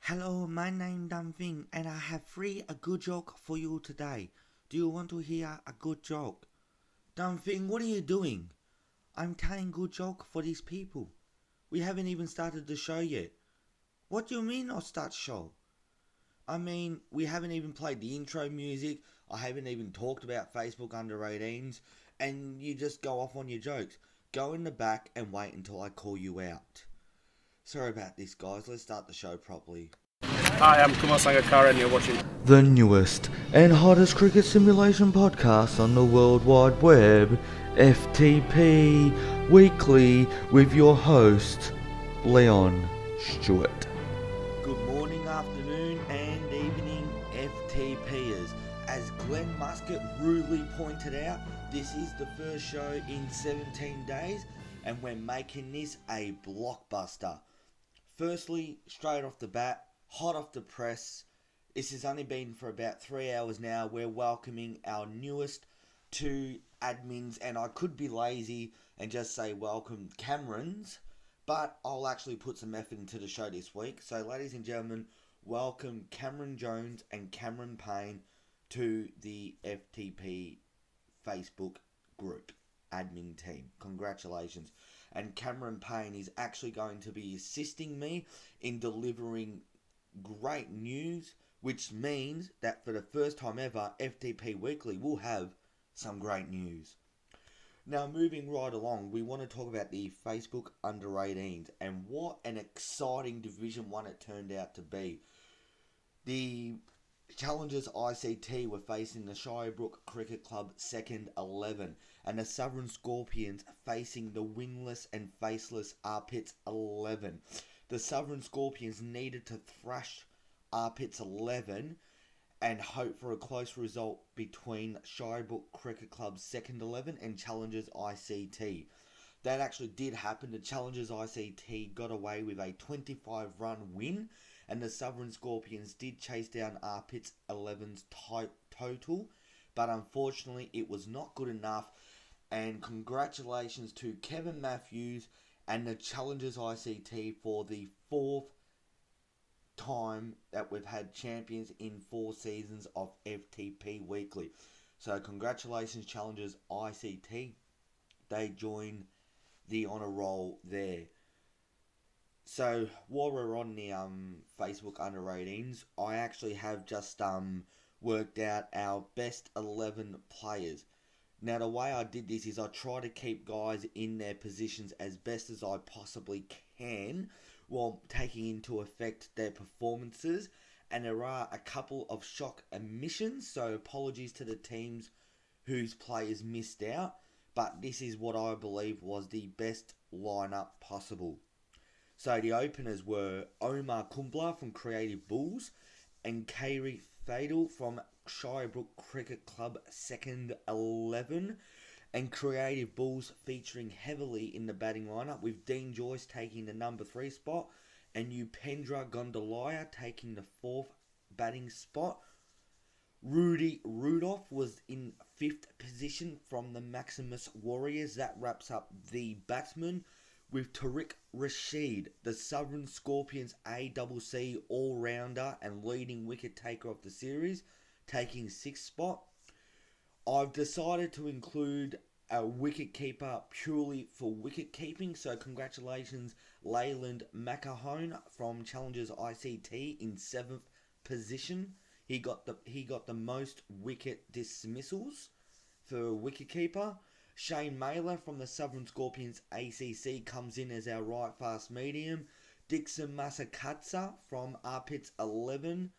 Hello, my name Dum Phing, and I have a good joke for you today. Do you want to hear a good joke? Dum Phing, what are you doing? I'm telling good joke for these people. We haven't even started the show yet. What do you mean not start show? I mean, we haven't even played the intro music. I haven't even talked about Facebook under 18s, and you just go off on your jokes. Go in the back and wait until I call you out. Sorry about this, guys. Let's start the show properly. Hi, I'm Kumar Sangakkara and you're watching The newest and hottest cricket simulation podcast on the World Wide Web, FTP Weekly, with your host, Leon Stewart. Good morning, afternoon, and evening, FTPers. As Glenn Muscat rudely pointed out, this is the first show in 17 days, and we're making this a blockbuster. Firstly, straight off the bat, hot off the press, this has only been for about 3 hours now. We're welcoming our newest two admins, and I could be lazy and just say welcome Camerons, but I'll actually put some effort into the show this week. So, ladies and gentlemen, welcome Cameron Jones and Cameron Payne to the FTP Facebook group admin team. Congratulations. And Cameron Payne is actually going to be assisting me in delivering great news, which means that for the first time ever, FTP Weekly will have some great news. Now, moving right along, we want to talk about the Facebook under 18s and what an exciting Division 1 it turned out to be. The Challengers ICT were facing the Shirebrook Cricket Club second 11, and the Southern Scorpions facing the winless and faceless Arpits 11. The Southern Scorpions needed to thrash Arpits 11 and hope for a close result between Shirebrook Cricket Club's second 11 and Challengers ICT. That actually did happen. The Challengers ICT got away with a 25-run win, and the Southern Scorpions did chase down Arpits 11's total, but unfortunately it was not good enough. And congratulations to Kevin Matthews and the Challengers ICT for the fourth time that we've had champions in 4 seasons of FTP Weekly. So congratulations, Challengers ICT. They join the honour roll there. So while we're on the Facebook under 18s, I actually have just worked out our best 11 players. Now, the way I did this is I try to keep guys in their positions as best as I possibly can while taking into effect their performances. And there are a couple of shock omissions, so apologies to the teams whose players missed out. But this is what I believe was the best lineup possible. So the openers were Omar Kumbla from Creative Bulls and Kairi Fadel from Shirebrook Cricket Club second 11, and Creative Bulls featuring heavily in the batting lineup with Dean Joyce taking the number 3 spot and Upendra Gondolaya taking the 4th batting spot. Rudy Rudolph was in 5th position from the Maximus Warriors. That wraps up the batsmen, with Tariq Rashid, the Southern Scorpions ACC all-rounder and leading wicket taker of the series, taking 6th spot. I've decided to include a wicket keeper purely for wicket keeping, so congratulations Leyland Macahone from Challengers ICT in 7th position. He got the most wicket dismissals for wicket keeper. Shane Mailer from the Southern Scorpions ACC comes in as our right fast medium. Dixon Masakatsa from Arpits 11.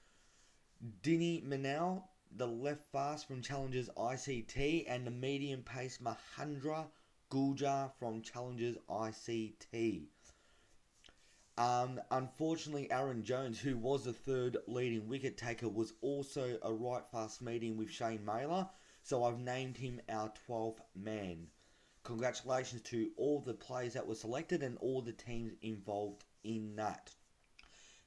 Dinny Manal, the left fast from Challengers ICT. And the medium pace Mahendra Guljar from Challengers ICT. Unfortunately, Aaron Jones, who was the 3rd leading wicket taker, was also a right fast medium with Shane Mailer. So I've named him our 12th man. Congratulations to all the players that were selected and all the teams involved in that.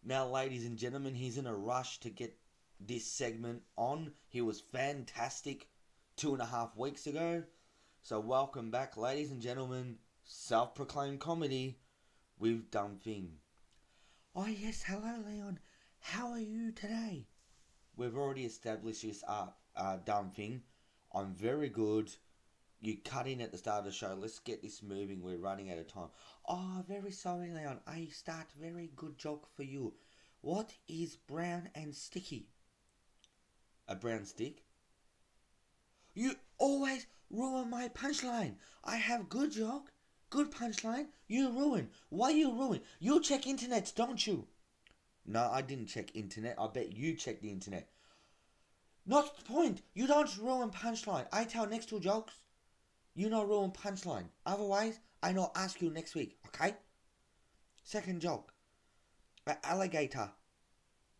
Now, ladies and gentlemen, he's in a rush to get this segment on. He was fantastic 2.5 weeks ago. So welcome back, ladies and gentlemen, self-proclaimed comedy with Dum Phing. Oh yes, hello Leon. How are you today? We've already established this up, Dum Phing. I'm very good. You cut in at the start of the show. Let's get this moving. We're running out of time. Oh, very sorry, Leon. I start very good joke for you. What is brown and sticky? A brown stick? You always ruin my punchline. I have good joke, good punchline. You ruin. Why you ruin? You check internet, don't you? No, I didn't check internet. I bet you checked the internet. Not the point. You don't ruin punchline. I tell next two jokes. You not ruin punchline. Otherwise, I not ask you next week, okay? Second joke. An alligator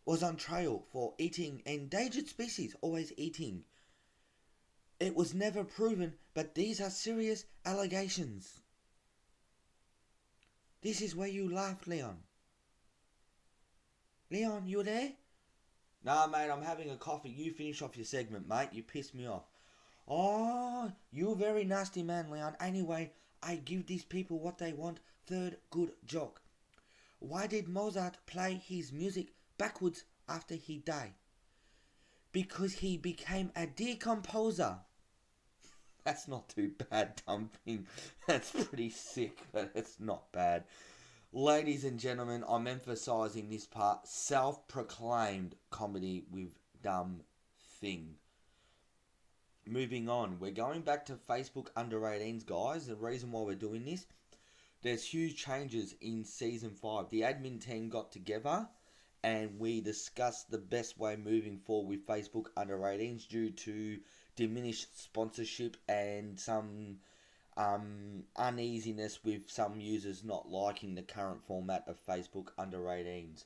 was on trial for eating endangered species, always eating. It was never proven, but these are serious allegations. This is where you laughed, Leon. Leon, you there? Nah, mate, I'm having a coffee. You finish off your segment, mate. You pissed me off. Oh, you a very nasty man, Leon. Anyway, I give these people what they want. Third good joke. Why did Mozart play his music backwards after he died? Because he became a decomposer. That's not too bad, Dum Phing. That's pretty sick, but it's not bad. Ladies and gentlemen, I'm emphasising this part. Self-proclaimed comedy with Dum Phing. Moving on, we're going back to Facebook under 18s, guys. The reason why we're doing this, there's huge changes in Season 5. The admin team got together and we discussed the best way moving forward with Facebook under 18s due to diminished sponsorship and some uneasiness with some users not liking the current format of Facebook under 18s.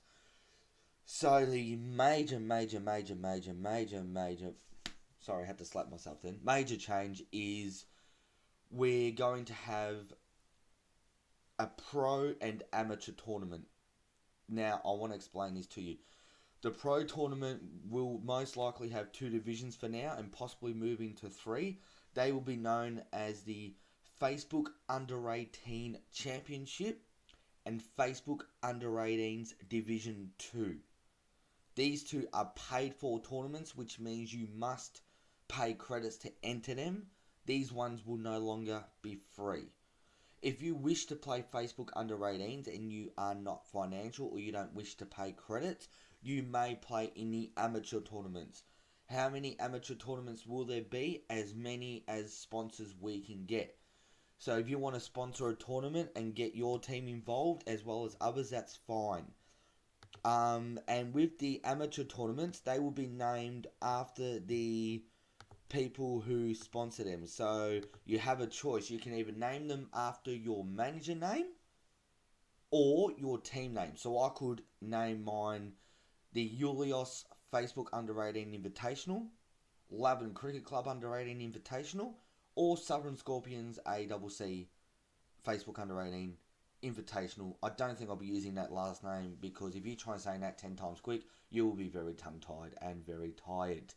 So the major, sorry, I had to slap myself then. Major change is we're going to have a pro and amateur tournament. Now, I want to explain this to you. The pro tournament will most likely have 2 divisions for now and possibly moving to 3. They will be known as the Facebook Under 18 Championship and Facebook Under 18s Division 2. These 2 are paid for tournaments, which means you must pay credits to enter them. These ones will no longer be free. If you wish to play Facebook Under 18s and you are not financial or you don't wish to pay credits, you may play in the amateur tournaments. How many amateur tournaments will there be? As many as sponsors we can get. So if you want to sponsor a tournament and get your team involved as well as others, that's fine. And with the amateur tournaments, they will be named after the people who sponsor them. So you have a choice. You can either name them after your manager name or your team name. So I could name mine the Julius Facebook Under 18 Invitational, Levin Cricket Club Under 18 Invitational, or Southern Scorpions ACC Facebook Under 18 Invitational. I don't think I'll be using that last name because if you try saying that 10 times quick, you will be very tongue-tied and very tired.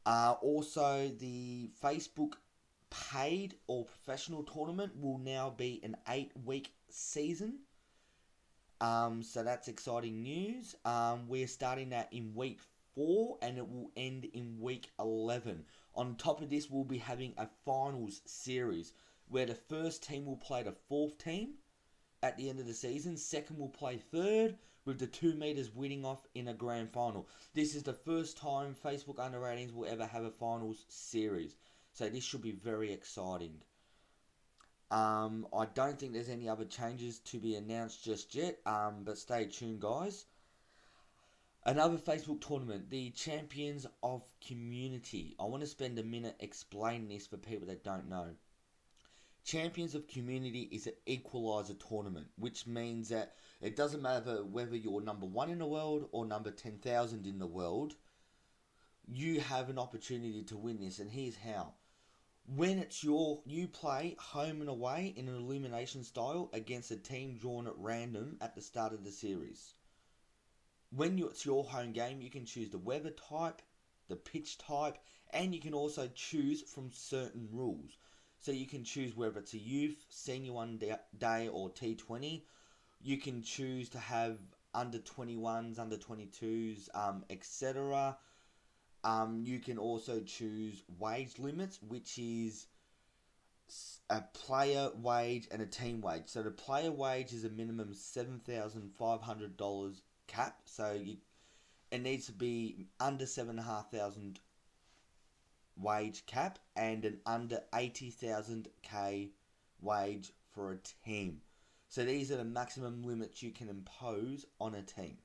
Also, the Facebook paid or professional tournament will now be an 8-week season. So that's exciting news. We're starting that in week 4 and it will end in week 11. On top of this, we'll be having a finals series where the first team will play the 4th team at the end of the season. Second will play third, with the 2 meters winning off in a grand final. This is the first time Facebook Under 18s will ever have a finals series. So this should be very exciting. I don't think there's any other changes to be announced just yet, but stay tuned, guys. Another Facebook tournament, the Champions of Community. I want to spend a minute explaining this for people that don't know. Champions of Community is an equaliser tournament, which means that it doesn't matter whether you're number 1 in the world or number 10,000 in the world, you have an opportunity to win this, and here's how. When it's you play home and away in an elimination style against a team drawn at random at the start of the series. When it's your home game, you can choose the weather type, the pitch type, and you can also choose from certain rules. So you can choose whether it's a youth, senior 1 day or T20. You can choose to have under 21s, under 22s, etc. You can also choose wage limits, which is a player wage and a team wage. So the player wage is a minimum $7,500 cap. So it needs to be under $7,500 wage cap and an under 80,000 K wage for a team. So these are the maximum limits you can impose on a team.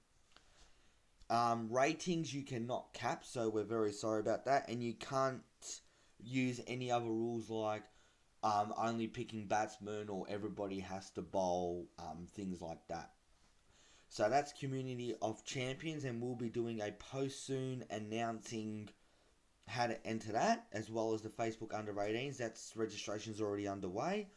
Ratings you cannot cap, so we're very sorry about that, and you can't use any other rules like only picking batsmen or everybody has to bowl, things like that. So that's Community of Champions, and we'll be doing a post soon announcing how to enter that, as well as the Facebook under 18s. That's registration's already underway.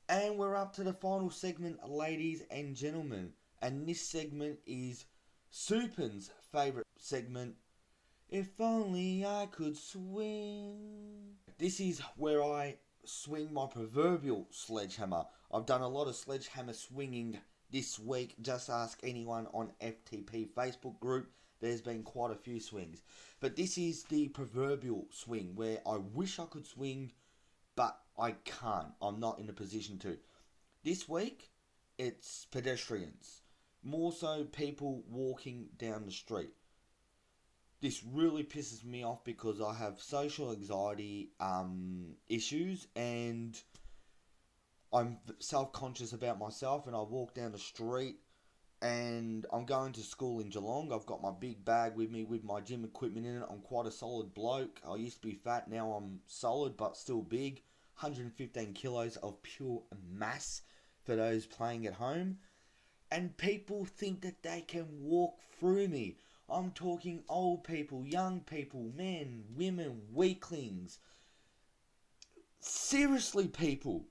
And we're up to the final segment, ladies and gentlemen. And this segment is Supin's favourite segment, If Only I Could Swing. This is where I swing my proverbial sledgehammer. I've done a lot of sledgehammer swinging this week. Just ask anyone on FTP Facebook group. There's been quite a few swings. But this is the proverbial swing where I wish I could swing, but I can't. I'm not in a position to. This week, it's pedestrians. More so people walking down the street. This really pisses me off because I have social anxiety issues and I'm self-conscious about myself, and I walk down the street and I'm going to school in Geelong. I've got my big bag with me with my gym equipment in it. I'm quite a solid bloke. I used to be fat, now I'm solid but still big. 115 kilos of pure mass for those playing at home. And people think that they can walk through me. I'm talking old people, young people, men, women, weaklings. Seriously, people,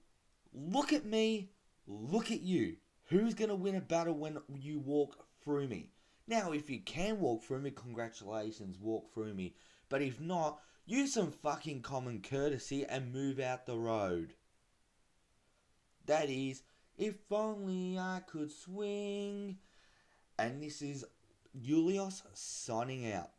look at me, look at you. Who's going to win a battle when you walk through me? Now, if you can walk through me, congratulations, walk through me. But if not, use some fucking common courtesy and move out the road. That is, If Only I Could Swing. And this is Julius signing out.